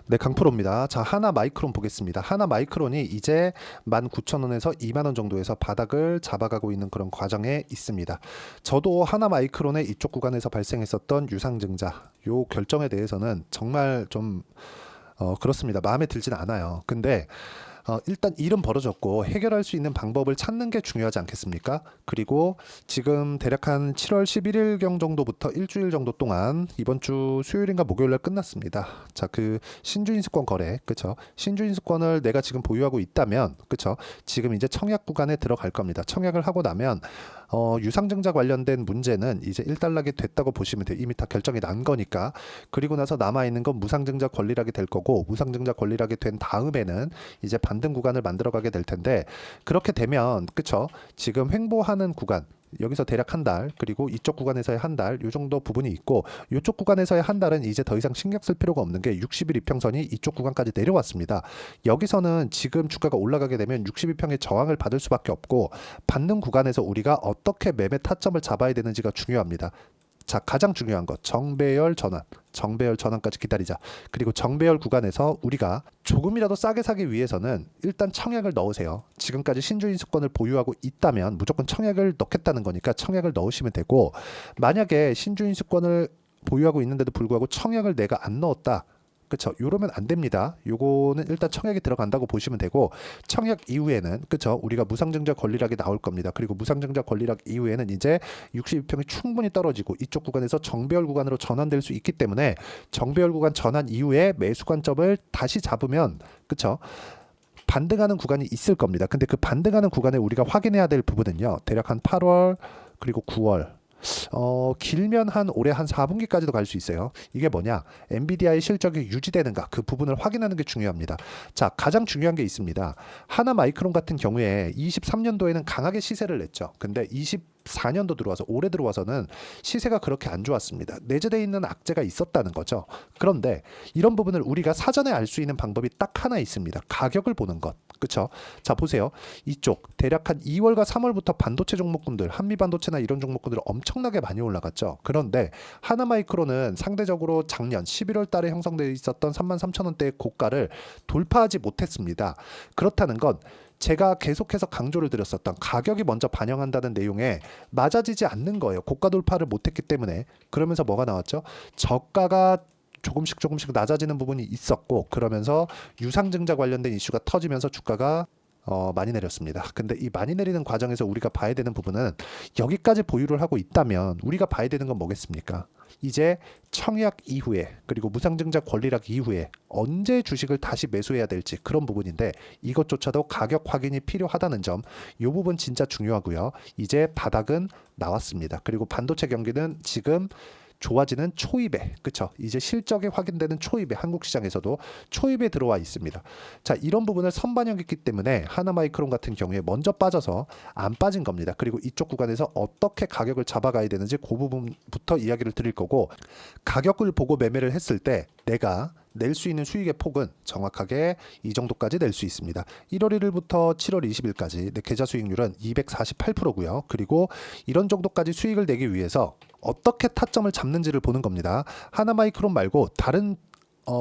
네, 강프로입니다. 자, 하나 마이크론 보겠습니다. 하나 마이크론이 이제 19,000원에서 2만 원 정도에서 바닥을 잡아가고 있는 그런 과정에 있습니다. 저도 하나 마이크론의 이쪽 구간에서 발생했었던 유상증자, 요 결정에 대해서는 정말 좀 그렇습니다. 마음에 들진 않아요. 근데 일단 일은 벌어졌고 해결할 수 있는 방법을 찾는 게 중요하지 않겠습니까? 그리고 지금 대략 한 7월 11일경 정도부터 일주일 정도 동안 이번 주 수요일인가 목요일날 끝났습니다. 자, 그 신주인수권 거래, 그쵸? 신주인수권을 내가 지금 보유하고 있다면, 그쵸? 지금 이제 청약 구간에 들어갈 겁니다. 청약을 하고 나면 유상증자 관련된 문제는 이제 일단락이 됐다고 보시면 돼요. 이미 다 결정이 난 거니까. 그리고 나서 남아있는 건 무상증자 권리락이 될 거고, 무상증자 권리락이 된 다음에는 이제 반등 구간을 만들어가게 될 텐데, 그렇게 되면 그쵸? 지금 횡보하는 구간, 여기서 대략 한 달, 그리고 이쪽 구간에서의 한 달, 요 정도 부분이 있고, 이쪽 구간에서의 한 달은 이제 더 이상 신경 쓸 필요가 없는 게 60일 이평선이 이쪽 구간까지 내려왔습니다. 여기서는 지금 주가가 올라가게 되면 62평의 저항을 받을 수밖에 없고, 받는 구간에서 우리가 어떻게 매매 타점을 잡아야 되는지가 중요합니다. 자, 가장 중요한 것, 정배열 전환. 정배열 전환까지 기다리자. 그리고 정배열 구간에서 우리가 조금이라도 싸게 사기 위해서는 일단 청약을 넣으세요. 지금까지 신주인수권을 보유하고 있다면 무조건 청약을 넣겠다는 거니까 청약을 넣으시면 되고, 만약에 신주인수권을 보유하고 있는데도 불구하고 청약을 내가 안 넣었다. 그쵸? 요러면 안 됩니다. 요거는 일단 청약이 들어간다고 보시면 되고, 청약 이후에는 그쵸? 우리가 무상증자 권리락이 나올 겁니다. 그리고 무상증자 권리락 이후에는 이제 62평이 충분히 떨어지고 이쪽 구간에서 정배열 구간으로 전환될 수 있기 때문에 정배열 구간 전환 이후에 매수 관점을 다시 잡으면 그쵸? 반등하는 구간이 있을 겁니다. 근데 그 반등하는 구간에 우리가 확인해야 될 부분은요. 대략 한 8월 그리고 9월, 길면 한 올해 한 4분기까지도 갈 수 있어요. 이게 뭐냐? 엔비디아의 실적이 유지되는가? 그 부분을 확인하는 게 중요합니다. 자, 가장 중요한 게 있습니다. 하나 마이크론 같은 경우에 23년도에는 강하게 시세를 냈죠. 근데 24년도 들어와서 올해 들어와서는 시세가 그렇게 안 좋았습니다. 내재되어 있는 악재가 있었다는 거죠. 그런데 이런 부분을 우리가 사전에 알 수 있는 방법이 딱 하나 있습니다. 가격을 보는 것. 그쵸? 자, 보세요. 이쪽 대략 한 2월과 3월부터 반도체 종목군들, 한미반도체나 이런 종목군들 엄청나게 많이 올라갔죠. 그런데 하나마이크로는 상대적으로 작년 11월 달에 형성되어 있었던 33,000원대의 고가를 돌파하지 못했습니다. 그렇다는 건 제가 계속해서 강조를 드렸었던 가격이 먼저 반영한다는 내용에 맞아지지 않는 거예요. 고가 돌파를 못했기 때문에. 그러면서 뭐가 나왔죠? 저가가 조금씩 낮아지는 부분이 있었고, 그러면서 유상증자 관련된 이슈가 터지면서 주가가 많이 내렸습니다. 근데 이 많이 내리는 과정에서 우리가 봐야 되는 부분은, 여기까지 보유를 하고 있다면 우리가 봐야 되는 건 뭐겠습니까? 이제 청약 이후에 그리고 무상증자 권리락 이후에 언제 주식을 다시 매수해야 될지, 그런 부분인데 이것조차도 가격 확인이 필요하다는 점, 이 부분 진짜 중요하고요. 이제 바닥은 나왔습니다. 그리고 반도체 경기는 지금 좋아지는 초입에, 그쵸? 이제 실적이 확인되는 초입에, 한국 시장에서도 초입에 들어와 있습니다. 자, 이런 부분을 선반영했기 때문에 하나마이크론 같은 경우에 먼저 빠져서 안 빠진 겁니다. 그리고 이쪽 구간에서 어떻게 가격을 잡아가야 되는지 그 부분부터 이야기를 드릴 거고, 가격을 보고 매매를 했을 때 내가 낼 수 있는 수익의 폭은 정확하게 이 정도까지 낼 수 있습니다. 1월 1일부터 7월 20일까지 내 계좌 수익률은 248%고요. 그리고 이런 정도까지 수익을 내기 위해서 어떻게 타점을 잡는지를 보는 겁니다. 하나마이크론 말고 다른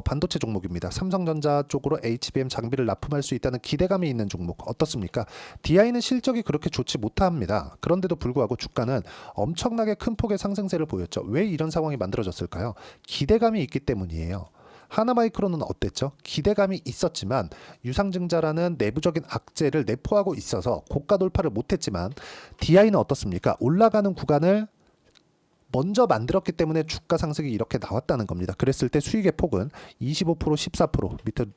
반도체 종목입니다. 삼성전자 쪽으로 HBM 장비를 납품할 수 있다는 기대감이 있는 종목 어떻습니까? DI는 실적이 그렇게 좋지 못합니다. 그런데도 불구하고 주가는 엄청나게 큰 폭의 상승세를 보였죠. 왜 이런 상황이 만들어졌을까요? 기대감이 있기 때문이에요. 하나마이크론은 어땠죠? 기대감이 있었지만 유상증자라는 내부적인 악재를 내포하고 있어서 고가 돌파를 못했지만, DI는 어떻습니까? 올라가는 구간을 먼저 만들었기 때문에 주가 상승이 이렇게 나왔다는 겁니다. 그랬을 때 수익의 폭은 25%, 14%, 밑으로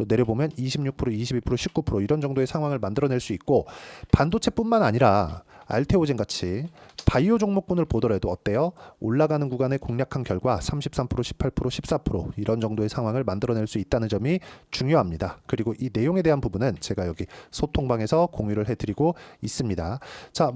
내려보면 26%, 22%, 19% 이런 정도의 상황을 만들어낼 수 있고, 반도체뿐만 아니라 알테오젠 같이 바이오 종목군을 보더라도 어때요? 올라가는 구간에 공략한 결과 33%, 18%, 14% 이런 정도의 상황을 만들어낼 수 있다는 점이 중요합니다. 그리고 이 내용에 대한 부분은 제가 여기 소통방에서 공유를 해드리고 있습니다. 자,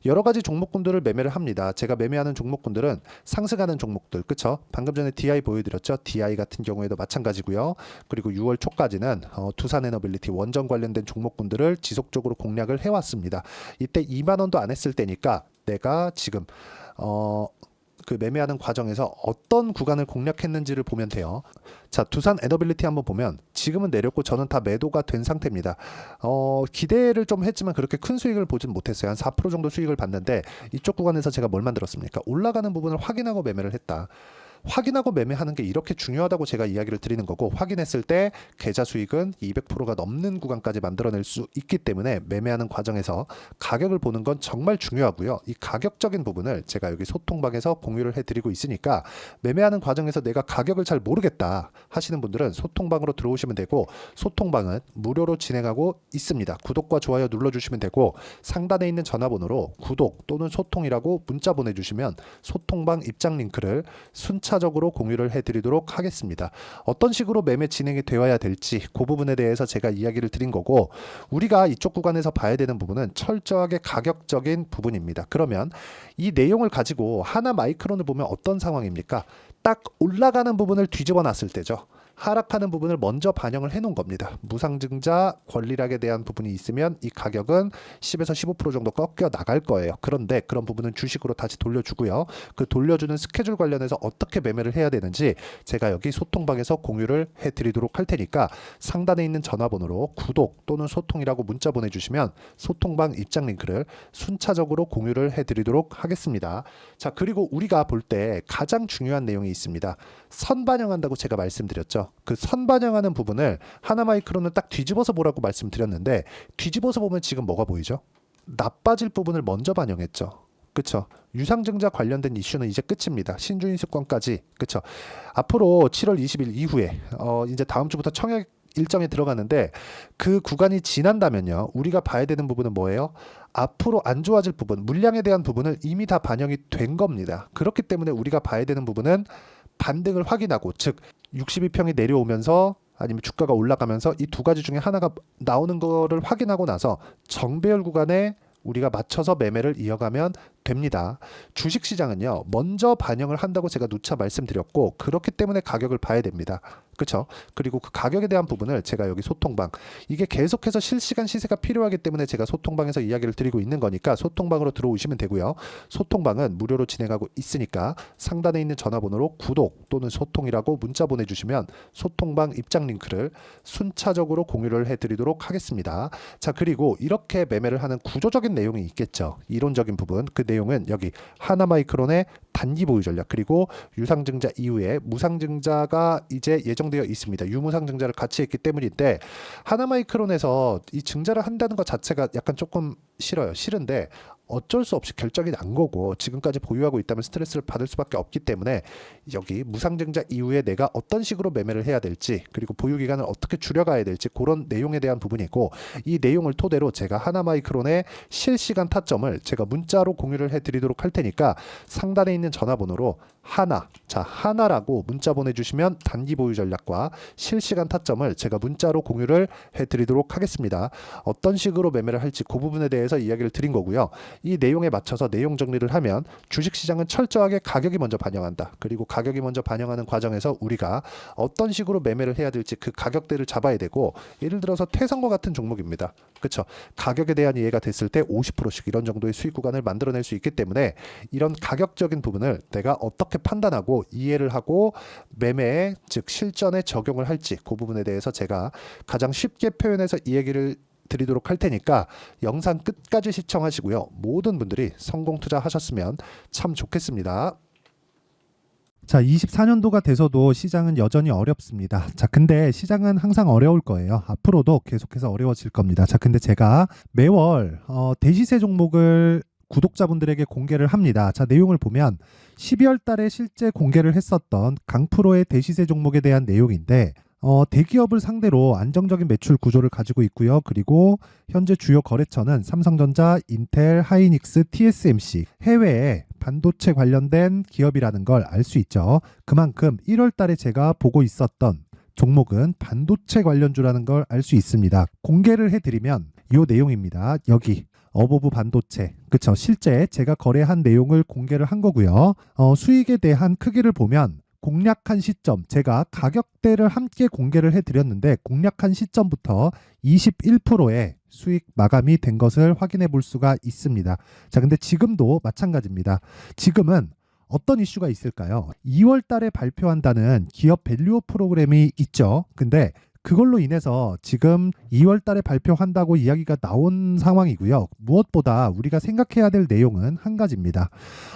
여러 가지 종목군들을 매매를 합니다. 제가 매매하는 종목군들은 상승하는 종목들, 그쵸? 방금 전에 DI 보여드렸죠? DI 같은 경우에도 마찬가지고요. 그리고 6월 초까지는 두산에너빌리티 원전 관련된 종목군들을 지속적으로 공략을 해왔습니다. 이때 2만 원도 안 했을 때니까 내가 지금 그 매매하는 과정에서 어떤 구간을 공략했는지를 보면 돼요. 자, 두산 에너빌리티 한번 보면 지금은 내렸고 저는 다 매도가 된 상태입니다. 기대를 좀 했지만 그렇게 큰 수익을 보진 못했어요. 한 4% 정도 수익을 봤는데 이쪽 구간에서 제가 뭘 만들었습니까? 올라가는 부분을 확인하고 매매를 했다. 확인하고 매매하는 게 이렇게 중요하다고 제가 이야기를 드리는 거고, 확인했을 때 계좌 수익은 200%가 넘는 구간까지 만들어낼 수 있기 때문에 매매하는 과정에서 가격을 보는 건 정말 중요하고요. 이 가격적인 부분을 제가 여기 소통방에서 공유를 해드리고 있으니까 매매하는 과정에서 내가 가격을 잘 모르겠다 하시는 분들은 소통방으로 들어오시면 되고, 소통방은 무료로 진행하고 있습니다. 구독과 좋아요 눌러주시면 되고, 상단에 있는 전화번호로 구독 또는 소통이라고 문자 보내주시면 소통방 입장 링크를 순차적으로 공유를 해드리도록 하겠습니다. 어떤 식으로 매매 진행이 되어야 될지 그 부분에 대해서 제가 이야기를 드린 거고, 우리가 이쪽 구간에서 봐야 되는 부분은 철저하게 가격적인 부분입니다. 그러면 이 내용을 가지고 하나 마이크론을 보면 어떤 상황입니까? 딱 올라가는 부분을 뒤집어 놨을 때죠. 하락하는 부분을 먼저 반영을 해 놓은 겁니다. 무상증자 권리락에 대한 부분이 있으면 이 가격은 10에서 15% 정도 꺾여 나갈 거예요. 그런데 그런 부분은 주식으로 다시 돌려주고요. 그 돌려주는 스케줄 관련해서 어떻게 매매를 해야 되는지 제가 여기 소통방에서 공유를 해드리도록 할 테니까 상단에 있는 전화번호로 구독 또는 소통이라고 문자 보내주시면 소통방 입장 링크를 순차적으로 공유를 해드리도록 하겠습니다. 자, 그리고 우리가 볼 때 가장 중요한 내용이 있습니다. 선 반영한다고 제가 말씀드렸죠. 그 선 반영하는 부분을 하나마이크론을 딱 뒤집어서 보라고 말씀드렸는데, 뒤집어서 보면 지금 뭐가 보이죠? 나빠질 부분을 먼저 반영했죠. 그쵸? 유상증자 관련된 이슈는 이제 끝입니다. 신주인수권까지. 그쵸? 앞으로 7월 20일 이후에 이제 다음 주부터 청약 일정에 들어가는데, 그 구간이 지난다면요, 우리가 봐야 되는 부분은 뭐예요? 앞으로 안 좋아질 부분, 물량에 대한 부분을 이미 다 반영이 된 겁니다. 그렇기 때문에 우리가 봐야 되는 부분은 반등을 확인하고, 즉 62평이 내려오면서 아니면 주가가 올라가면서 이 두 가지 중에 하나가 나오는 거를 확인하고 나서 정배열 구간에 우리가 맞춰서 매매를 이어가면 됩니다. 주식시장은요, 먼저 반영을 한다고 제가 누차 말씀드렸고, 그렇기 때문에 가격을 봐야 됩니다. 그렇죠? 그리고 그 가격에 대한 부분을 제가 여기 소통방, 이게 계속해서 실시간 시세가 필요하기 때문에 제가 소통방에서 이야기를 드리고 있는 거니까 소통방으로 들어오시면 되고요. 소통방은 무료로 진행하고 있으니까 상단에 있는 전화번호로 구독 또는 소통이라고 문자 보내주시면 소통방 입장 링크를 순차적으로 공유를 해드리도록 하겠습니다. 자, 그리고 이렇게 매매를 하는 구조적인 내용이 있겠죠. 이론적인 부분, 그 내용은 여기 하나마이크론의 단기 보유 전략, 그리고 유상증자 이후에 무상증자가 이제 예정되어 있습니다. 유무상증자를 같이 했기 때문인데, 하나마이크론에서 이 증자를 한다는 것 자체가 약간 조금 싫어요. 싫은데 어쩔 수 없이 결정이 난 거고, 지금까지 보유하고 있다면 스트레스를 받을 수밖에 없기 때문에 여기 무상증자 이후에 내가 어떤 식으로 매매를 해야 될지, 그리고 보유기간을 어떻게 줄여가야 될지, 그런 내용에 대한 부분이고, 이 내용을 토대로 제가 하나마이크론의 실시간 타점을 제가 문자로 공유를 해드리도록 할 테니까 상단에 있는 전화번호로 하나라고 문자 보내주시면 단기 보유 전략과 실시간 타점을 제가 문자로 공유를 해드리도록 하겠습니다. 어떤 식으로 매매를 할지 그 부분에 대해서 이야기를 드린 거고요. 이 내용에 맞춰서 내용 정리를 하면 주식시장은 철저하게 가격이 먼저 반영한다. 그리고 가격이 먼저 반영하는 과정에서 우리가 어떤 식으로 매매를 해야 될지 그 가격대를 잡아야 되고, 예를 들어서 태성과 같은 종목입니다. 그렇죠? 가격에 대한 이해가 됐을 때 50%씩 이런 정도의 수익 구간을 만들어낼 수 있기 때문에 이런 가격적인 부분을 내가 어떻게 판단하고 이해를 하고 매매에, 즉 실전에 적용을 할지, 그 부분에 대해서 제가 가장 쉽게 표현해서 이 얘기를 드리도록 할 테니까 영상 끝까지 시청하시고요. 모든 분들이 성공 투자하셨으면 참 좋겠습니다. 자, 24년도가 돼서도 시장은 여전히 어렵습니다. 자, 근데 시장은 항상 어려울 거예요. 앞으로도 계속해서 어려워질 겁니다. 자, 근데 제가 매월 대시세 종목을 구독자분들에게 공개를 합니다. 자, 내용을 보면 12월 달에 실제 공개를 했었던 강프로의 대시세 종목에 대한 내용인데, 대기업을 상대로 안정적인 매출 구조를 가지고 있고요. 그리고 현재 주요 거래처는 삼성전자, 인텔, 하이닉스, TSMC, 해외에 반도체 관련된 기업이라는 걸 알 수 있죠. 그만큼 1월 달에 제가 보고 있었던 종목은 반도체 관련주라는 걸 알 수 있습니다. 공개를 해드리면 이 내용입니다. 여기 어보브 반도체, 그쵸? 실제 제가 거래한 내용을 공개를 한 거고요. 수익에 대한 크기를 보면 공략한 시점, 제가 가격대를 함께 공개를 해드렸는데 공략한 시점부터 21%의 수익 마감이 된 것을 확인해 볼 수가 있습니다. 자, 근데 지금도 마찬가지입니다. 지금은 어떤 이슈가 있을까요? 2월 달에 발표한다는 기업 밸류업 프로그램이 있죠. 근데 그걸로 인해서 지금 2월 달에 발표한다고 이야기가 나온 상황이고요. 무엇보다 우리가 생각해야 될 내용은 한 가지입니다.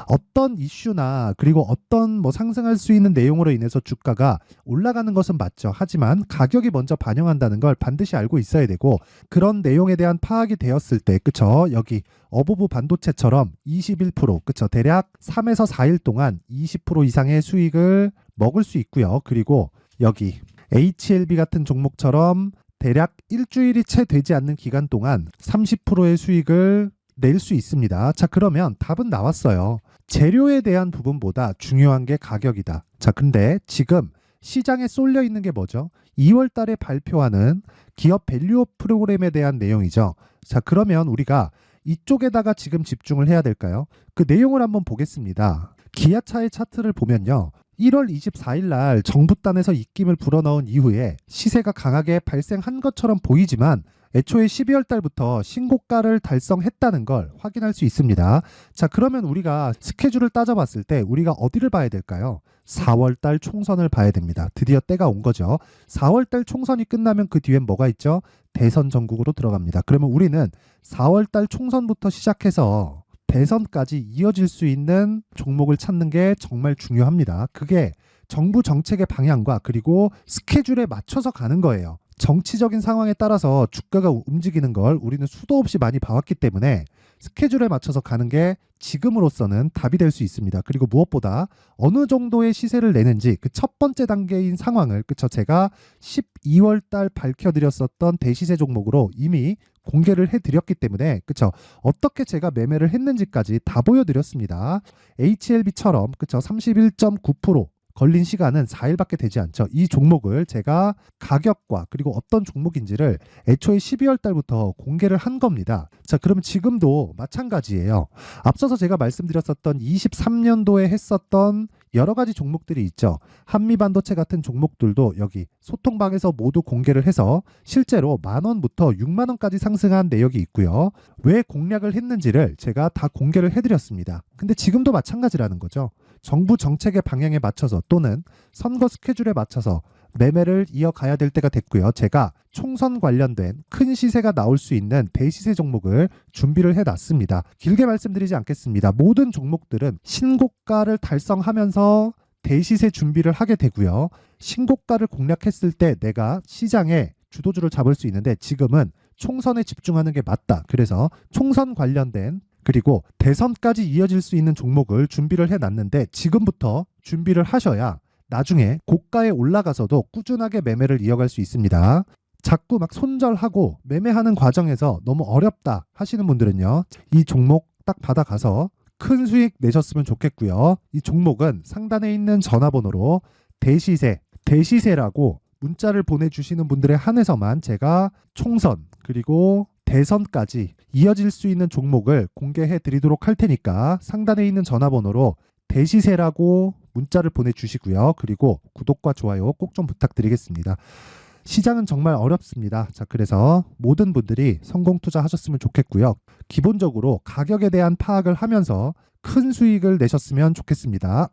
어떤 이슈나 그리고 어떤 뭐 상승할 수 있는 내용으로 인해서 주가가 올라가는 것은 맞죠. 하지만 가격이 먼저 반영한다는 걸 반드시 알고 있어야 되고, 그런 내용에 대한 파악이 되었을 때, 그쵸? 여기 어부부 반도체처럼 21%, 그쵸? 대략 3에서 4일 동안 20% 이상의 수익을 먹을 수 있고요. 그리고 여기 HLB 같은 종목처럼 대략 일주일이 채 되지 않는 기간 동안 30%의 수익을 낼 수 있습니다. 자, 그러면 답은 나왔어요. 재료에 대한 부분보다 중요한 게 가격이다. 자, 근데 지금 시장에 쏠려 있는 게 뭐죠? 2월 달에 발표하는 기업 밸류업 프로그램에 대한 내용이죠. 자, 그러면 우리가 이쪽에다가 지금 집중을 해야 될까요? 그 내용을 한번 보겠습니다. 기아차의 차트를 보면요. 1월 24일 날 정부단에서 입김을 불어넣은 이후에 시세가 강하게 발생한 것처럼 보이지만 애초에 12월 달부터 신고가를 달성했다는 걸 확인할 수 있습니다. 자, 그러면 우리가 스케줄을 따져봤을 때 우리가 어디를 봐야 될까요? 4월 달 총선을 봐야 됩니다. 드디어 때가 온 거죠. 4월 달 총선이 끝나면 그 뒤엔 뭐가 있죠? 대선 전국으로 들어갑니다. 그러면 우리는 4월 달 총선부터 시작해서 대선까지 이어질 수 있는 종목을 찾는 게 정말 중요합니다. 그게 정부 정책의 방향과 그리고 스케줄에 맞춰서 가는 거예요. 정치적인 상황에 따라서 주가가 움직이는 걸 우리는 수도 없이 많이 봐왔기 때문에 스케줄에 맞춰서 가는 게 지금으로서는 답이 될 수 있습니다. 그리고 무엇보다 어느 정도의 시세를 내는지 그 첫 번째 단계인 상황을, 그쵸, 제가 12월 달 밝혀드렸었던 대시세 종목으로 이미 공개를 해드렸기 때문에, 그쵸, 어떻게 제가 매매를 했는지까지 다 보여드렸습니다. HLB처럼, 그쵸, 31.9% 걸린 시간은 4일밖에 되지 않죠. 이 종목을 제가 가격과 그리고 어떤 종목인지를 애초에 12월 달부터 공개를 한 겁니다. 자, 그러면 지금도 마찬가지예요. 앞서서 제가 말씀드렸었던 23년도에 했었던 여러 가지 종목들이 있죠. 한미반도체 같은 종목들도 여기 소통방에서 모두 공개를 해서 실제로 10,000원부터 60,000원까지 상승한 내역이 있고요. 왜 공략을 했는지를 제가 다 공개를 해드렸습니다. 근데 지금도 마찬가지라는 거죠. 정부 정책의 방향에 맞춰서 또는 선거 스케줄에 맞춰서 매매를 이어가야 될 때가 됐고요. 제가 총선 관련된 큰 시세가 나올 수 있는 대시세 종목을 준비를 해놨습니다. 길게 말씀드리지 않겠습니다. 모든 종목들은 신고가를 달성하면서 대시세 준비를 하게 되고요. 신고가를 공략했을 때 내가 시장에 주도주를 잡을 수 있는데 지금은 총선에 집중하는 게 맞다. 그래서 총선 관련된 그리고 대선까지 이어질 수 있는 종목을 준비를 해놨는데 지금부터 준비를 하셔야 나중에 고가에 올라가서도 꾸준하게 매매를 이어갈 수 있습니다. 자꾸 막 손절하고 매매하는 과정에서 너무 어렵다 하시는 분들은요, 이 종목 딱 받아가서 큰 수익 내셨으면 좋겠고요. 이 종목은 상단에 있는 전화번호로 대시세라고 문자를 보내주시는 분들에 한해서만 제가 총선 그리고 대선까지 이어질 수 있는 종목을 공개해 드리도록 할 테니까 상단에 있는 전화번호로 대시세라고 문자를 보내주시고요. 그리고 구독과 좋아요 꼭 좀 부탁드리겠습니다. 시장은 정말 어렵습니다. 자, 그래서 모든 분들이 성공 투자하셨으면 좋겠고요. 기본적으로 가격에 대한 파악을 하면서 큰 수익을 내셨으면 좋겠습니다.